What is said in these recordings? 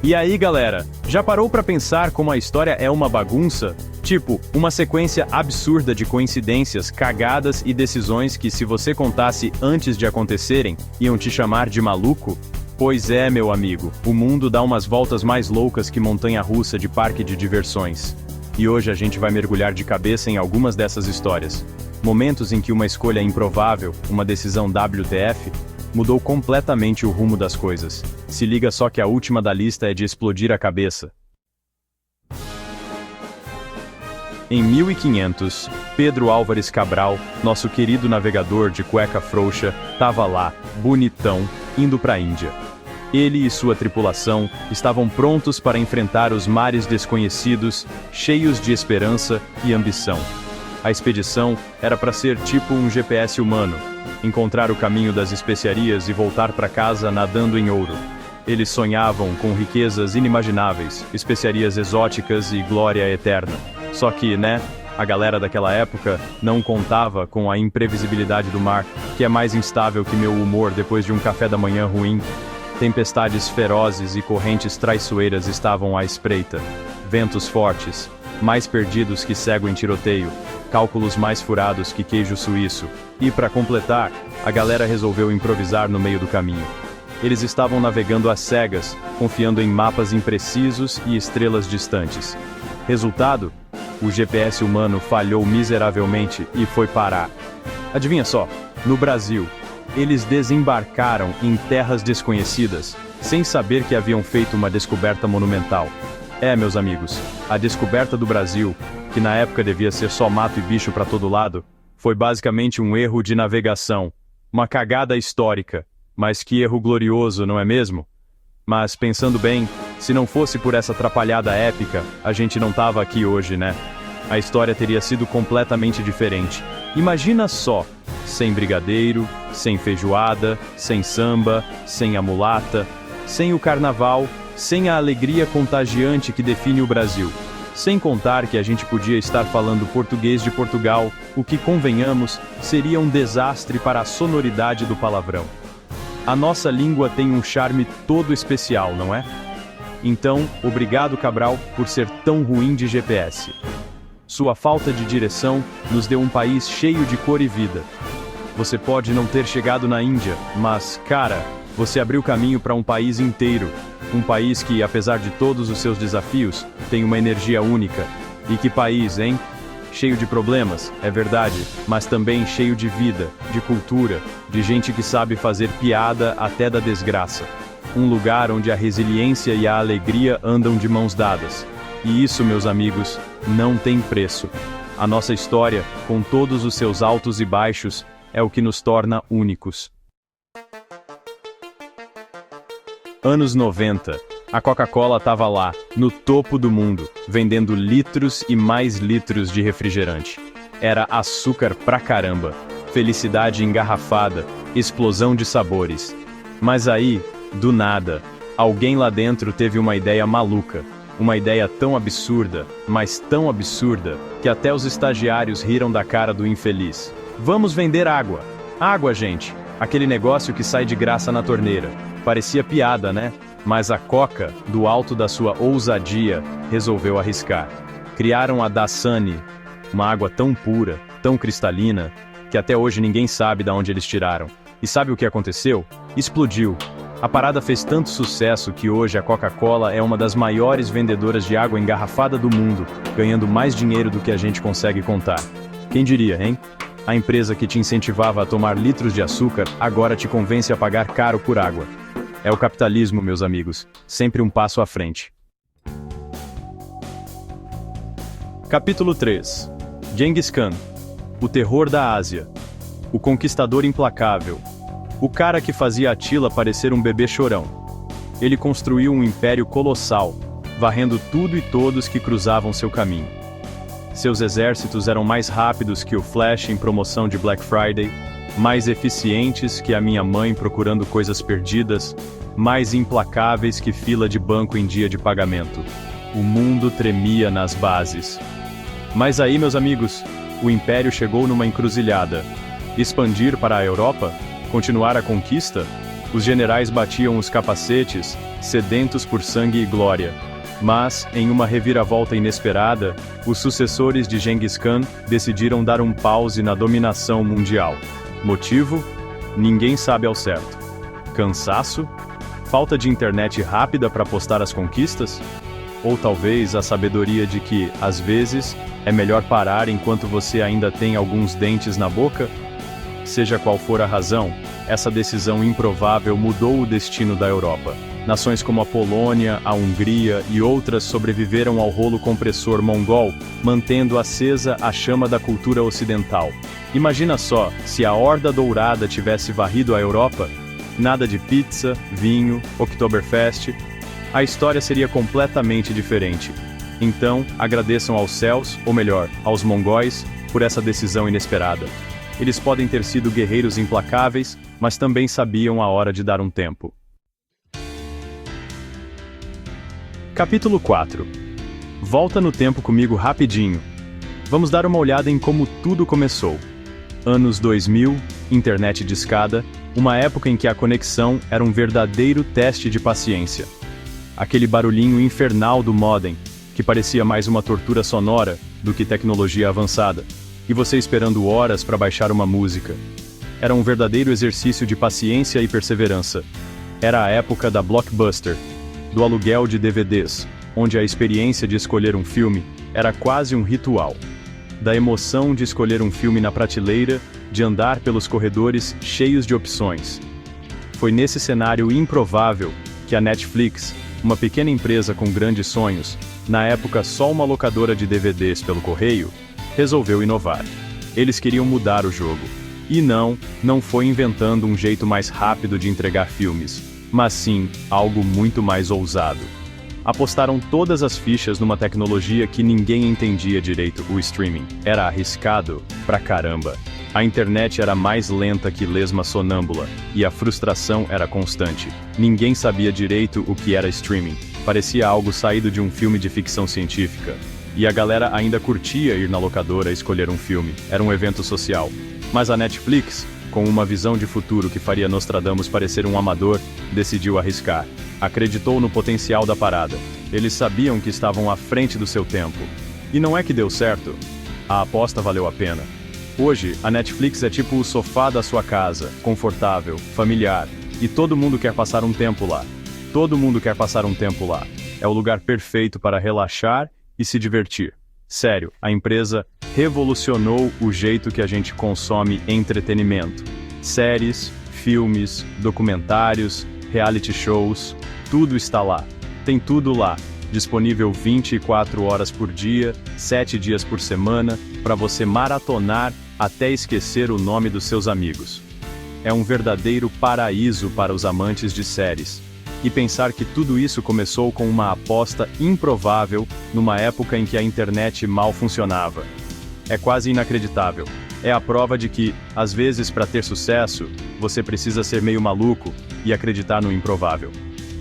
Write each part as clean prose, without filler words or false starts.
E aí, galera, já parou pra pensar como a história é uma bagunça? Tipo, uma sequência absurda de coincidências, cagadas e decisões que, se você contasse antes de acontecerem, iam te chamar de maluco? Pois é, meu amigo, o mundo dá umas voltas mais loucas que montanha-russa de parque de diversões. E hoje a gente vai mergulhar de cabeça em algumas dessas histórias. Momentos em que uma escolha improvável, uma decisão WTF, mudou completamente o rumo das coisas. Se liga só que a última da lista é de explodir a cabeça. Em 1500, Pedro Álvares Cabral, nosso querido navegador de cueca frouxa, tava lá, bonitão, indo pra Índia. Ele e sua tripulação estavam prontos para enfrentar os mares desconhecidos, cheios de esperança e ambição. A expedição era para ser tipo um GPS humano, encontrar o caminho das especiarias e voltar para casa nadando em ouro. Eles sonhavam com riquezas inimagináveis, especiarias exóticas e glória eterna. Só que, a galera daquela época não contava com a imprevisibilidade do mar, que é mais instável que meu humor depois de um café da manhã ruim. Tempestades ferozes e correntes traiçoeiras estavam à espreita. Ventos fortes, mais perdidos que cego em tiroteio, cálculos mais furados que queijo suíço. E para completar, a galera resolveu improvisar no meio do caminho. Eles estavam navegando às cegas, confiando em mapas imprecisos e estrelas distantes. Resultado? O GPS humano falhou miseravelmente e foi parar. Adivinha só, no Brasil. Eles desembarcaram em terras desconhecidas, sem saber que haviam feito uma descoberta monumental. Meus amigos, a descoberta do Brasil, que na época devia ser só mato e bicho para todo lado, foi basicamente um erro de navegação. Uma cagada histórica. Mas que erro glorioso, não é mesmo? Mas pensando bem, se não fosse por essa atrapalhada épica, a gente não tava aqui hoje, né? A história teria sido completamente diferente. Imagina só, sem brigadeiro, sem feijoada, sem samba, sem a mulata, sem o carnaval, sem a alegria contagiante que define o Brasil. Sem contar que a gente podia estar falando português de Portugal, o que, convenhamos, seria um desastre para a sonoridade do palavrão. A nossa língua tem um charme todo especial, não é? Então, obrigado, Cabral, por ser tão ruim de GPS. Sua falta de direção nos deu um país cheio de cor e vida. Você pode não ter chegado na Índia, mas, cara, você abriu caminho para um país inteiro. Um país que, apesar de todos os seus desafios, tem uma energia única. E que país, hein? Cheio de problemas, é verdade, mas também cheio de vida, de cultura, de gente que sabe fazer piada até da desgraça. Um lugar onde a resiliência e a alegria andam de mãos dadas. E isso, meus amigos, não tem preço. A nossa história, com todos os seus altos e baixos, é o que nos torna únicos. Anos 90. A Coca-Cola estava lá, no topo do mundo, vendendo litros e mais litros de refrigerante. Era açúcar pra caramba, felicidade engarrafada, explosão de sabores. Mas aí, do nada, alguém lá dentro teve uma ideia maluca. Uma ideia tão absurda, mas tão absurda, que até os estagiários riram da cara do infeliz. Vamos vender água. Água, gente. Aquele negócio que sai de graça na torneira. Parecia piada, né? Mas a Coca, do alto da sua ousadia, resolveu arriscar. Criaram a Dasani, uma água tão pura, tão cristalina, que até hoje ninguém sabe de onde eles tiraram. E sabe o que aconteceu? Explodiu. A parada fez tanto sucesso que hoje a Coca-Cola é uma das maiores vendedoras de água engarrafada do mundo, ganhando mais dinheiro do que a gente consegue contar. Quem diria, hein? A empresa que te incentivava a tomar litros de açúcar, agora te convence a pagar caro por água. É o capitalismo, meus amigos, sempre um passo à frente. Capítulo 3. Genghis Khan, o terror da Ásia. O conquistador implacável. O cara que fazia Atila parecer um bebê chorão. Ele construiu um império colossal, varrendo tudo e todos que cruzavam seu caminho. Seus exércitos eram mais rápidos que o Flash em promoção de Black Friday, mais eficientes que a minha mãe procurando coisas perdidas, mais implacáveis que fila de banco em dia de pagamento. O mundo tremia nas bases. Mas aí, meus amigos, o império chegou numa encruzilhada. Expandir para a Europa? Continuar a conquista? Os generais batiam os capacetes, sedentos por sangue e glória. Mas, em uma reviravolta inesperada, os sucessores de Genghis Khan decidiram dar um pause na dominação mundial. Motivo? Ninguém sabe ao certo. Cansaço? Falta de internet rápida para postar as conquistas? Ou talvez a sabedoria de que, às vezes, é melhor parar enquanto você ainda tem alguns dentes na boca? Seja qual for a razão, essa decisão improvável mudou o destino da Europa. Nações como a Polônia, a Hungria e outras sobreviveram ao rolo compressor mongol, mantendo acesa a chama da cultura ocidental. Imagina só, se a Horda Dourada tivesse varrido a Europa, nada de pizza, vinho, Oktoberfest, a história seria completamente diferente. Então, agradeçam aos céus, ou melhor, aos mongóis, por essa decisão inesperada. Eles podem ter sido guerreiros implacáveis, mas também sabiam a hora de dar um tempo. Capítulo 4. Volta no tempo comigo rapidinho. Vamos dar uma olhada em como tudo começou. Anos 2000, internet discada, uma época em que a conexão era um verdadeiro teste de paciência. Aquele barulhinho infernal do modem, que parecia mais uma tortura sonora do que tecnologia avançada, e você esperando horas para baixar uma música. Era um verdadeiro exercício de paciência e perseverança. Era a época da Blockbuster, do aluguel de DVDs, onde a experiência de escolher um filme era quase um ritual. Da emoção de escolher um filme na prateleira, de andar pelos corredores cheios de opções. Foi nesse cenário improvável que a Netflix, uma pequena empresa com grandes sonhos, na época só uma locadora de DVDs pelo correio, resolveu inovar. Eles queriam mudar o jogo. E não foi inventando um jeito mais rápido de entregar filmes, mas sim algo muito mais ousado. Apostaram todas as fichas numa tecnologia que ninguém entendia direito, o streaming. Era arriscado pra caramba. A internet era mais lenta que lesma sonâmbula, e a frustração era constante. Ninguém sabia direito o que era streaming. Parecia algo saído de um filme de ficção científica. E a galera ainda curtia ir na locadora escolher um filme. Era um evento social. Mas a Netflix, com uma visão de futuro que faria Nostradamus parecer um amador, decidiu arriscar. Acreditou no potencial da parada. Eles sabiam que estavam à frente do seu tempo. E não é que deu certo. A aposta valeu a pena. Hoje, a Netflix é tipo o sofá da sua casa, confortável, familiar, e todo mundo quer passar um tempo lá. Todo mundo quer passar um tempo lá. É o lugar perfeito para relaxar e se divertir. Sério, a empresa revolucionou o jeito que a gente consome entretenimento. Séries, filmes, documentários, reality shows, tudo está lá. Tem tudo lá, disponível 24 horas por dia, 7 dias por semana, para você maratonar até esquecer o nome dos seus amigos. É um verdadeiro paraíso para os amantes de séries. E pensar que tudo isso começou com uma aposta improvável, numa época em que a internet mal funcionava. É quase inacreditável. É a prova de que, às vezes, para ter sucesso, você precisa ser meio maluco e acreditar no improvável.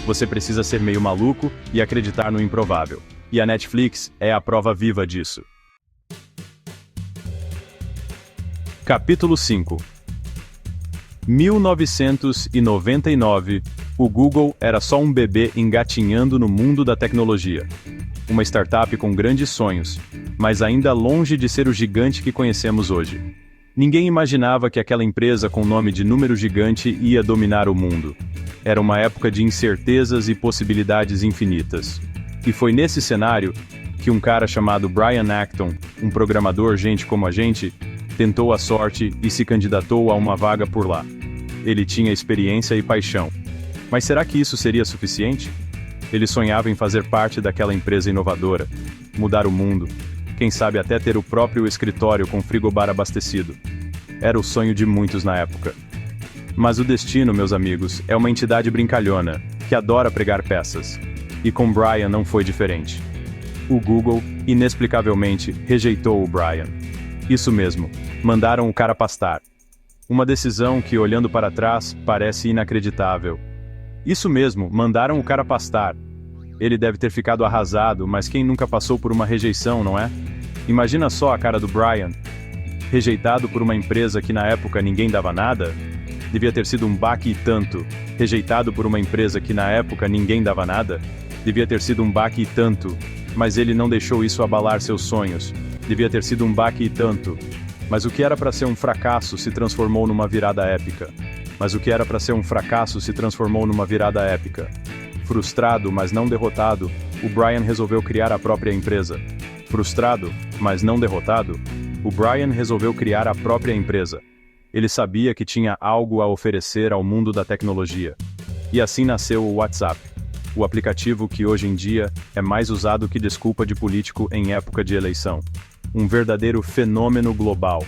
Você precisa ser meio maluco e acreditar no improvável. E a Netflix é a prova viva disso. Capítulo 5. 1999, o Google era só um bebê engatinhando no mundo da tecnologia. Uma startup com grandes sonhos, mas ainda longe de ser o gigante que conhecemos hoje. Ninguém imaginava que aquela empresa com nome de número gigante ia dominar o mundo. Era uma época de incertezas e possibilidades infinitas. E foi nesse cenário que um cara chamado Brian Acton, um programador gente como a gente, tentou a sorte e se candidatou a uma vaga por lá. Ele tinha experiência e paixão. Mas será que isso seria suficiente? Ele sonhava em fazer parte daquela empresa inovadora, mudar o mundo, quem sabe até ter o próprio escritório com frigobar abastecido. Era o sonho de muitos na época. Mas o destino, meus amigos, é uma entidade brincalhona, que adora pregar peças. E com Brian não foi diferente. O Google, inexplicavelmente, rejeitou o Brian. Isso mesmo, mandaram o cara pastar. Uma decisão que, olhando para trás, parece inacreditável. Isso mesmo, mandaram o cara pastar. Ele deve ter ficado arrasado, mas quem nunca passou por uma rejeição, não é? Imagina só a cara do Brian. Rejeitado por uma empresa que na época ninguém dava nada? Devia ter sido um baque e tanto. Rejeitado por uma empresa que na época ninguém dava nada? Devia ter sido um baque e tanto. Mas ele não deixou isso abalar seus sonhos. Devia ter sido um baque e tanto. Mas o que era para ser um fracasso se transformou numa virada épica. Mas o que era para ser um fracasso se transformou numa virada épica. Frustrado, mas não derrotado, o Brian resolveu criar a própria empresa. Frustrado, mas não derrotado, o Brian resolveu criar a própria empresa. Ele sabia que tinha algo a oferecer ao mundo da tecnologia. E assim nasceu o WhatsApp, o aplicativo que hoje em dia é mais usado que desculpa de político em época de eleição. Um verdadeiro fenômeno global.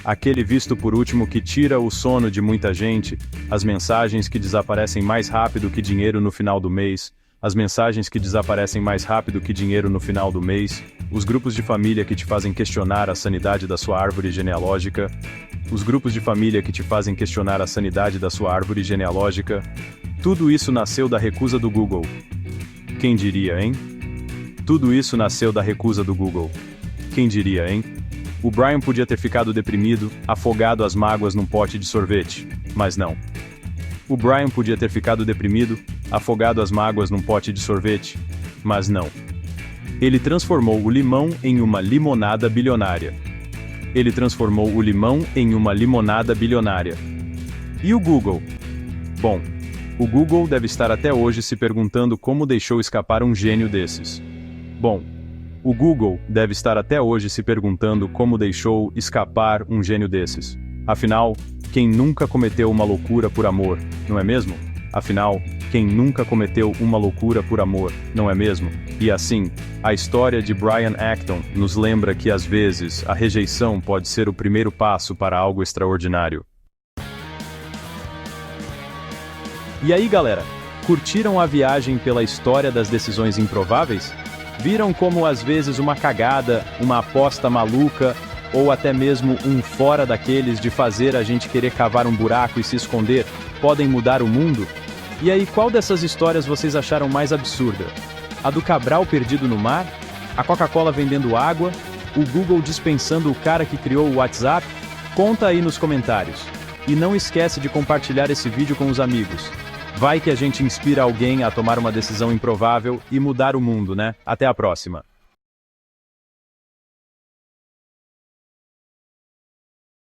Aquele visto por último que tira o sono de muita gente, as mensagens que desaparecem mais rápido que dinheiro no final do mês, as mensagens que desaparecem mais rápido que dinheiro no final do mês, os grupos de família que te fazem questionar a sanidade da sua árvore genealógica, os grupos de família que te fazem questionar a sanidade da sua árvore genealógica, tudo isso nasceu da recusa do Google. Quem diria, hein? Tudo isso nasceu da recusa do Google. Quem diria, hein? O Brian podia ter ficado deprimido, afogado as mágoas num pote de sorvete, mas não. O Brian podia ter ficado deprimido, afogado as mágoas num pote de sorvete, mas não. Ele transformou o limão em uma limonada bilionária. Ele transformou o limão em uma limonada bilionária. E o Google? Bom, o Google deve estar até hoje se perguntando como deixou escapar um gênio desses. Bom, o Google deve estar até hoje se perguntando como deixou escapar um gênio desses. Afinal, quem nunca cometeu uma loucura por amor, não é mesmo? Afinal, quem nunca cometeu uma loucura por amor, não é mesmo? E assim, a história de Brian Acton nos lembra que às vezes a rejeição pode ser o primeiro passo para algo extraordinário. E aí, galera, curtiram a viagem pela história das decisões improváveis? Viram como às vezes uma cagada, uma aposta maluca, ou até mesmo um fora daqueles de fazer a gente querer cavar um buraco e se esconder, podem mudar o mundo? E aí, qual dessas histórias vocês acharam mais absurda? A do Cabral perdido no mar? A Coca-Cola vendendo água? O Google dispensando o cara que criou o WhatsApp? Conta aí nos comentários. E não esquece de compartilhar esse vídeo com os amigos. Vai que a gente inspira alguém a tomar uma decisão improvável e mudar o mundo, né? Até a próxima!